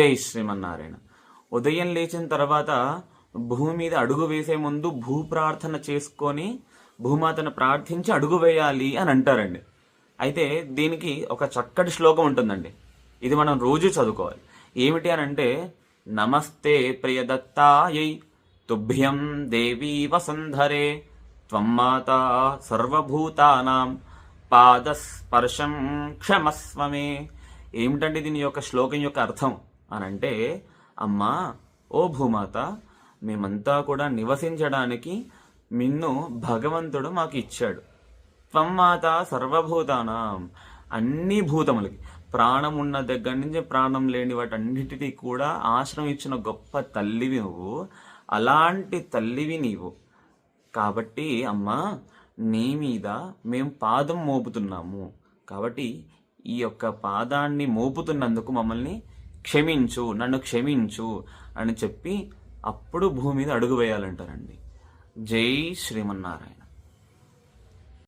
జై శ్రీమన్నారాయణ. ఉదయం లేచిన తర్వాత భూమి మీద అడుగు వేసే ముందు భూ ప్రార్థన చేసుకొని భూమాతను ప్రార్థించి అడుగు వేయాలి అని అంటారండి. అయితే దీనికి ఒక చక్కటి శ్లోకం ఉంటుందండి. ఇది మనం రోజు చదువుకోవాలి. ఏమిటి అని అంటే, నమస్తే ప్రియదత్తాయై తుభ్యం దేవీ వసుంధరే త్వం మాతా సర్వభూతానాం పాదస్పర్శం క్షమస్వమే. ఏమిటంటే దీని యొక్క శ్లోకం యొక్క అర్థం అని అంటే, అమ్మా ఓ భూమాత, మేమంతా కూడా నివసించడానికి నిన్ను భగవంతుడు మాకు ఇచ్చాడు. త్వం మాత సర్వభూతానాం, అన్ని భూతములకి, ప్రాణం ఉన్న దగ్గర నుంచి ప్రాణం లేని వాటన్నిటికీ కూడా ఆశ్రమం ఇచ్చిన గొప్ప తల్లివి నువ్వు. అలాంటి తల్లివి నీవు కాబట్టి అమ్మా, నీ మీద మేము పాదం మోపుతున్నాము. కాబట్టి ఈ యొక్క పాదాన్ని మోపుతున్నందుకు మమ్మల్ని క్షమించు, నన్ను క్షమించు అని చెప్పి అప్పుడు భూమి మీద అడుగు వేయాలంటారండి. జై శ్రీమన్నారాయణ.